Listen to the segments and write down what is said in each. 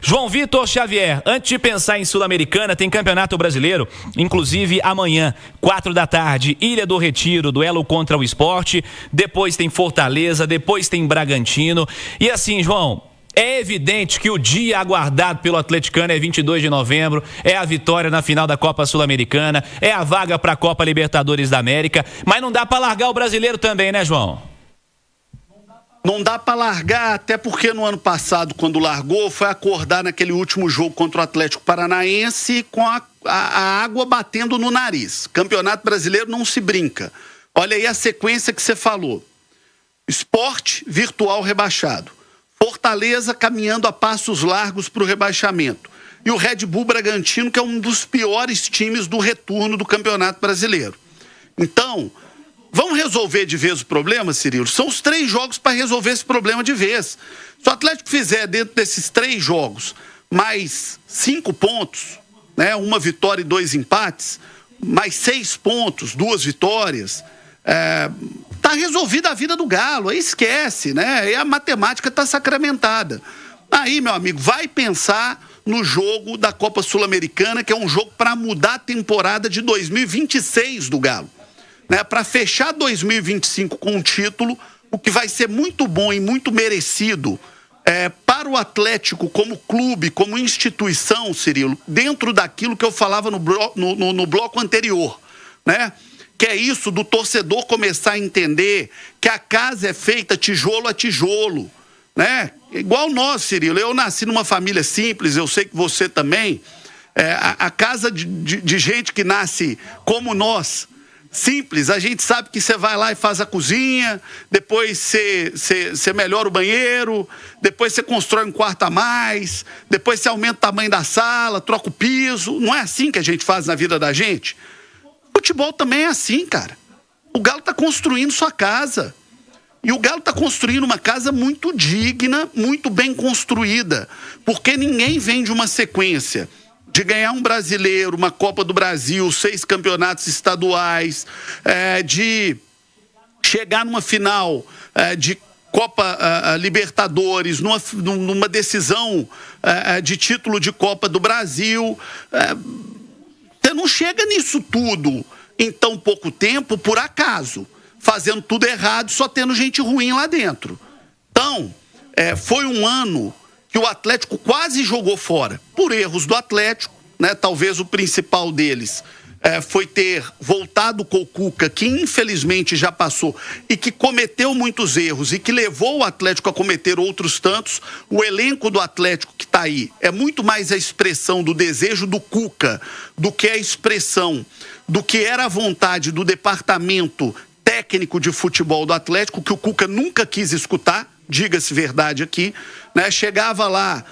João Vitor Xavier, antes de pensar em Sul-Americana, tem Campeonato Brasileiro, inclusive amanhã, 4h, Ilha do Retiro, duelo contra o Sport, depois tem Fortaleza, depois tem Bragantino, e assim, João, é evidente que o dia aguardado pelo atleticano é 22 de novembro, é a vitória na final da Copa Sul-Americana, é a vaga para a Copa Libertadores da América, mas não dá para largar o brasileiro também, né, João? Não dá para largar, até porque no ano passado, quando largou, foi acordar naquele último jogo contra o Atlético Paranaense com a água batendo no nariz. Campeonato Brasileiro não se brinca. Olha aí a sequência que você falou. Sport virtual rebaixado. Fortaleza caminhando a passos largos para o rebaixamento. E o Red Bull Bragantino, que é um dos piores times do retorno do Campeonato Brasileiro. Então, vamos resolver de vez o problema, Cirilo? São os 3 jogos para resolver esse problema de vez. Se o Atlético fizer dentro desses 3 jogos mais 5 pontos, né, 1 vitória e 2 empates, mais 6 pontos, 2 vitórias, tá resolvida a vida do Galo. Aí esquece, né? E a matemática tá sacramentada. Aí, meu amigo, vai pensar no jogo da Copa Sul-Americana, que é um jogo para mudar a temporada de 2026 do Galo. Né, para fechar 2025 com um título, o que vai ser muito bom e muito merecido para o Atlético como clube, como instituição, Cirilo, dentro daquilo que eu falava no bloco anterior, né? Que é isso do torcedor começar a entender que a casa é feita tijolo a tijolo, né? Igual nós, Cirilo, eu nasci numa família simples, eu sei que você também, a casa de gente que nasce como nós, simples, a gente sabe que você vai lá e faz a cozinha, depois você melhora o banheiro, depois você constrói um quarto a mais, depois você aumenta o tamanho da sala, troca o piso. Não é assim que a gente faz na vida da gente? Futebol também é assim, cara. O Galo está construindo sua casa. E o Galo está construindo uma casa muito digna, muito bem construída, porque ninguém vem de uma sequência de ganhar um brasileiro, uma Copa do Brasil, 6 campeonatos estaduais, de chegar numa final de Copa Libertadores, numa decisão de título de Copa do Brasil. Você não chega nisso tudo em tão pouco tempo, por acaso, fazendo tudo errado, só tendo gente ruim lá dentro. Então, foi um ano que o Atlético quase jogou fora, por erros do Atlético, né? Talvez o principal deles foi ter voltado com o Cuca, que infelizmente já passou e que cometeu muitos erros e que levou o Atlético a cometer outros tantos. O elenco do Atlético que está aí é muito mais a expressão do desejo do Cuca do que a expressão do que era a vontade do departamento técnico de futebol do Atlético, que o Cuca nunca quis escutar, diga-se verdade aqui, né? Chegava lá,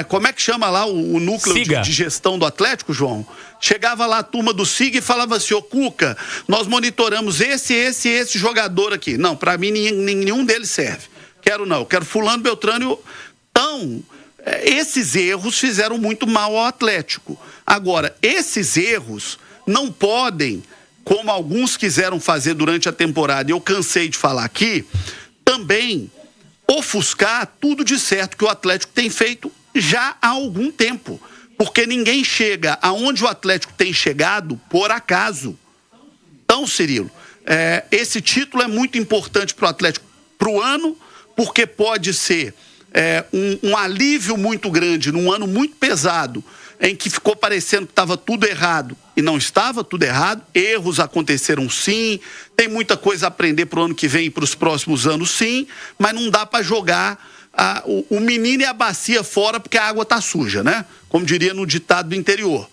como é que chama lá o núcleo de gestão do Atlético, João? Chegava lá a turma do SIG e falava assim: ô Cuca, nós monitoramos esse jogador aqui. Não, para mim nenhum deles serve. Eu quero fulano, Beltrano. Então, esses erros fizeram muito mal ao Atlético. Agora, esses erros não podem, como alguns quiseram fazer durante a temporada, e eu cansei de falar aqui, também ofuscar tudo de certo que o Atlético tem feito já há algum tempo. Porque ninguém chega aonde o Atlético tem chegado por acaso. Então, Cirilo, esse título é muito importante para o Atlético para o ano, porque pode ser um alívio muito grande num ano muito pesado, em que ficou parecendo que estava tudo errado e não estava tudo errado. Erros aconteceram sim, tem muita coisa a aprender para o ano que vem e para os próximos anos sim, mas não dá para jogar o menino e a bacia fora porque a água está suja, né? Como diria no ditado do interior.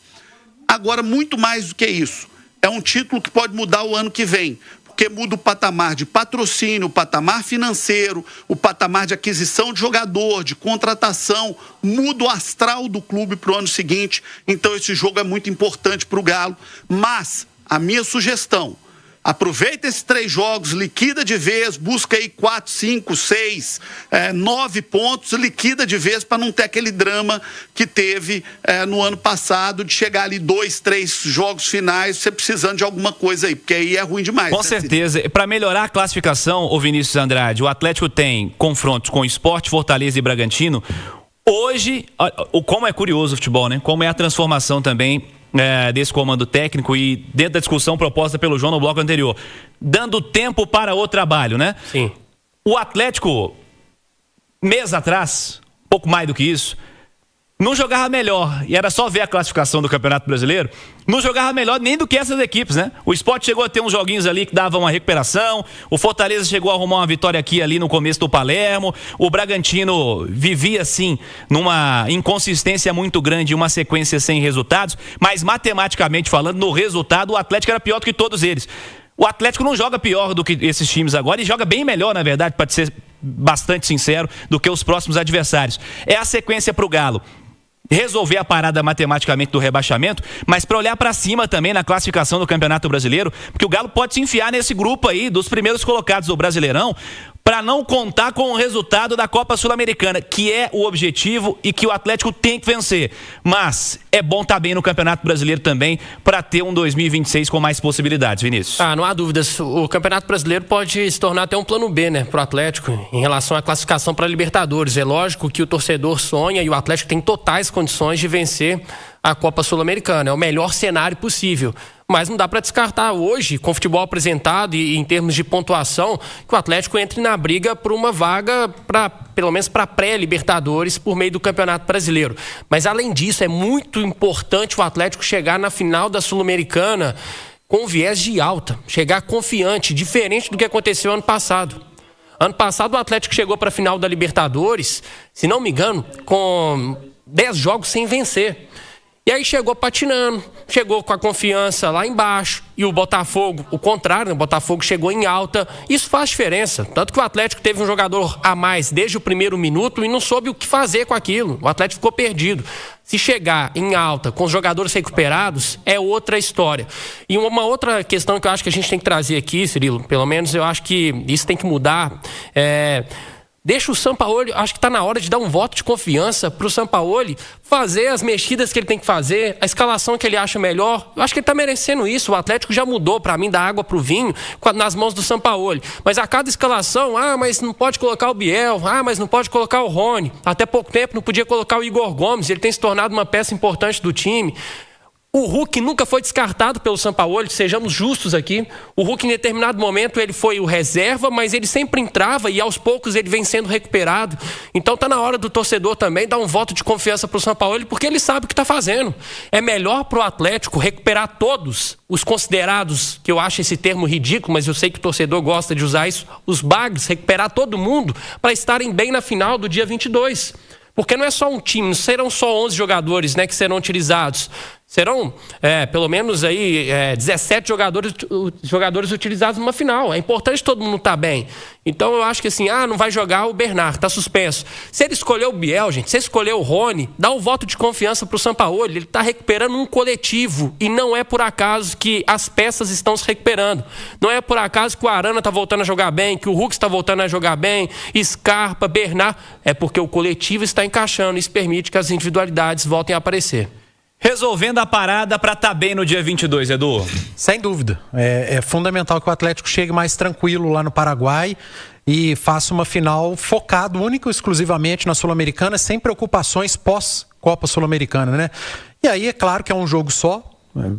Agora, muito mais do que isso, é um título que pode mudar o ano que vem, porque muda o patamar de patrocínio, o patamar financeiro, o patamar de aquisição de jogador, de contratação, muda o astral do clube para o ano seguinte. Então esse jogo é muito importante para o Galo, mas a minha sugestão: aproveita esses 3 jogos, liquida de vez, busca aí 4, 5, 6, 9 pontos, liquida de vez para não ter aquele drama que teve no ano passado, de chegar ali 2, 3 jogos finais, você precisando de alguma coisa aí, porque aí é ruim demais. Com certeza. Para melhorar a classificação, ô Vinícius Andrade, o Atlético tem confrontos com Sport, Fortaleza e Bragantino. Hoje, como é curioso o futebol, né? Como é a transformação também desse comando técnico e dentro da discussão proposta pelo João no bloco anterior. Dando tempo para o trabalho, né? Sim. O Atlético, mês atrás, pouco mais do que isso, não jogava melhor, e era só ver a classificação do Campeonato Brasileiro, não jogava melhor nem do que essas equipes, né? O Sport chegou a ter uns joguinhos ali que davam uma recuperação, o Fortaleza chegou a arrumar uma vitória aqui ali no começo do Palermo, o Bragantino vivia assim, numa inconsistência muito grande, uma sequência sem resultados, mas matematicamente falando, no resultado, o Atlético era pior do que todos eles. O Atlético não joga pior do que esses times agora e joga bem melhor, na verdade, para ser bastante sincero, do que os próximos adversários. É a sequência para o Galo resolver a parada matematicamente do rebaixamento, mas para olhar para cima também na classificação do Campeonato Brasileiro, porque o Galo pode se enfiar nesse grupo aí dos primeiros colocados do Brasileirão, para não contar com o resultado da Copa Sul-Americana, que é o objetivo e que o Atlético tem que vencer. Mas é bom estar bem no Campeonato Brasileiro também, para ter um 2026 com mais possibilidades, Vinícius. Não há dúvidas. O Campeonato Brasileiro pode se tornar até um plano B, né, para o Atlético, em relação à classificação para a Libertadores. É lógico que o torcedor sonha e o Atlético tem totais condições de vencer a Copa Sul-Americana. É o melhor cenário possível. Mas não dá para descartar hoje, com o futebol apresentado e em termos de pontuação, que o Atlético entre na briga por uma vaga, pelo menos para pré-Libertadores, por meio do Campeonato Brasileiro. Mas, além disso, é muito importante o Atlético chegar na final da Sul-Americana com viés de alta, chegar confiante, diferente do que aconteceu ano passado. Ano passado, o Atlético chegou para a final da Libertadores, se não me engano, com 10 jogos sem vencer. E aí chegou patinando, chegou com a confiança lá embaixo. E o Botafogo, o contrário, o Botafogo chegou em alta. Isso faz diferença. Tanto que o Atlético teve um jogador a mais desde o primeiro minuto e não soube o que fazer com aquilo. O Atlético ficou perdido. Se chegar em alta com os jogadores recuperados, é outra história. E uma outra questão que eu acho que a gente tem que trazer aqui, Cirilo, pelo menos eu acho que isso tem que mudar, deixa o Sampaoli, acho que está na hora de dar um voto de confiança para o Sampaoli fazer as mexidas que ele tem que fazer, a escalação que ele acha melhor. Eu acho que ele está merecendo isso. O Atlético já mudou, para mim, da água para o vinho nas mãos do Sampaoli. Mas a cada escalação, mas não pode colocar o Biel, mas não pode colocar o Rony. Até pouco tempo não podia colocar o Igor Gomes, ele tem se tornado uma peça importante do time. O Hulk nunca foi descartado pelo Sampaoli, sejamos justos aqui. O Hulk, em determinado momento, ele foi o reserva, mas ele sempre entrava e, aos poucos, ele vem sendo recuperado. Então, está na hora do torcedor também dar um voto de confiança para o Sampaoli, porque ele sabe o que está fazendo. É melhor para o Atlético recuperar todos os considerados, que eu acho esse termo ridículo, mas eu sei que o torcedor gosta de usar isso, os bagres, recuperar todo mundo para estarem bem na final do dia 22. Porque não é só um time, não serão só 11 jogadores, né, que serão utilizados. Serão, pelo menos aí, 17 jogadores utilizados numa final. É importante todo mundo estar bem. Então eu acho que assim, não vai jogar o Bernard, está suspenso. Se ele escolheu o Biel, gente, se ele escolheu o Rony, dá um voto de confiança para o Sampaoli. Ele está recuperando um coletivo e não é por acaso que as peças estão se recuperando. Não é por acaso que o Arana está voltando a jogar bem, que o Hulk está voltando a jogar bem, Scarpa, Bernard. É porque o coletivo está encaixando. Isso permite que as individualidades voltem a aparecer. Resolvendo a parada para estar bem no dia 22, Edu. Sem dúvida. É fundamental que o Atlético chegue mais tranquilo lá no Paraguai e faça uma final focado única e exclusivamente na Sul-Americana, sem preocupações pós-Copa Sul-Americana, né? E aí é claro que é um jogo só,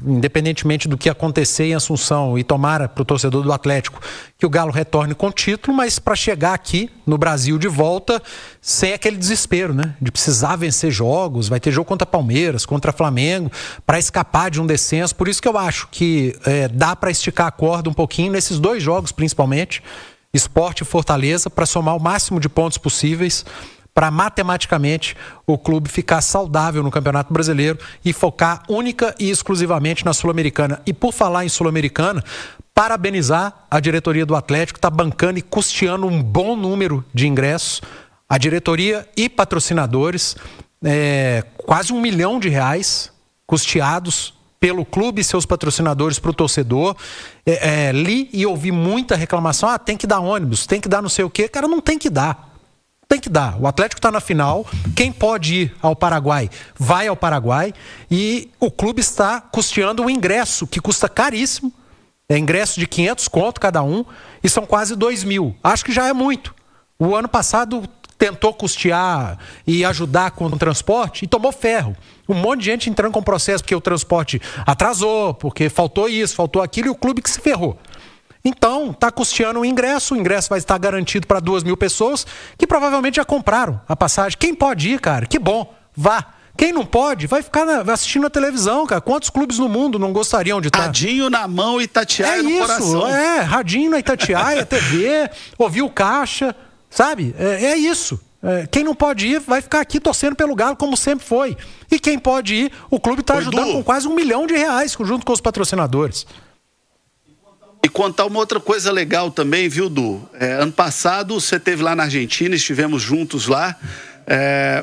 independentemente do que acontecer em Assunção, e tomara para o torcedor do Atlético que o Galo retorne com o título, mas para chegar aqui no Brasil de volta sem aquele desespero, né? De precisar vencer jogos, vai ter jogo contra Palmeiras, contra Flamengo, para escapar de um descenso. Por isso que eu acho que dá para esticar a corda um pouquinho nesses dois jogos, principalmente, Sport e Fortaleza, para somar o máximo de pontos possíveis, para matematicamente o clube ficar saudável no Campeonato Brasileiro e focar única e exclusivamente na Sul-Americana. E por falar em Sul-Americana, parabenizar a diretoria do Atlético, está bancando e custeando um bom número de ingressos. A diretoria e patrocinadores, quase R$1 milhão custeados pelo clube e seus patrocinadores para o torcedor. Li e ouvi muita reclamação, tem que dar ônibus, tem que dar não sei o quê. Cara, não tem que dar. Tem que dar. O Atlético está na final. Quem pode ir ao Paraguai, vai ao Paraguai. E o clube está custeando um ingresso que custa caríssimo. É ingresso de 500 conto cada um. E são quase 2 mil. Acho que já é muito. O ano passado tentou custear e ajudar com o transporte e tomou ferro. Um monte de gente entrando com processo porque o transporte atrasou, porque faltou isso, faltou aquilo, e o clube que se ferrou. Então, está custeando o ingresso vai estar garantido para 2.000 pessoas que provavelmente já compraram a passagem. Quem pode ir, cara? Que bom, vá. Quem não pode, vai ficar assistindo a televisão, cara. Quantos clubes no mundo não gostariam de estar? Radinho na mão e Itatiaia no coração. Radinho na Itatiaia, TV, ouvir o caixa, sabe? É isso. Quem não pode ir, vai ficar aqui torcendo pelo Galo, como sempre foi. E quem pode ir, o clube está ajudando com quase R$1 milhão junto com os patrocinadores. E contar uma outra coisa legal também, viu, Du? Ano passado você esteve lá na Argentina, estivemos juntos lá.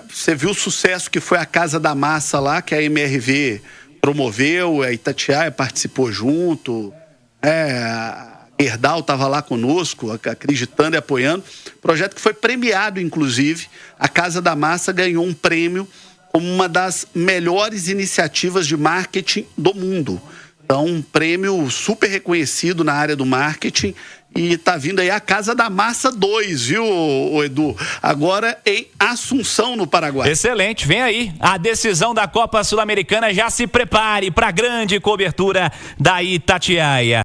Você viu o sucesso que foi a Casa da Massa lá, que a MRV promoveu, a Itatiaia participou junto, a Herdal estava lá conosco, acreditando e apoiando. Projeto que foi premiado, inclusive. A Casa da Massa ganhou um prêmio como uma das melhores iniciativas de marketing do mundo. Então, um prêmio super reconhecido na área do marketing. E tá vindo aí a Casa da Massa 2, viu, Edu? Agora em Assunção, no Paraguai. Excelente, vem aí a decisão da Copa Sul-Americana. Já se prepare para a grande cobertura da Itatiaia.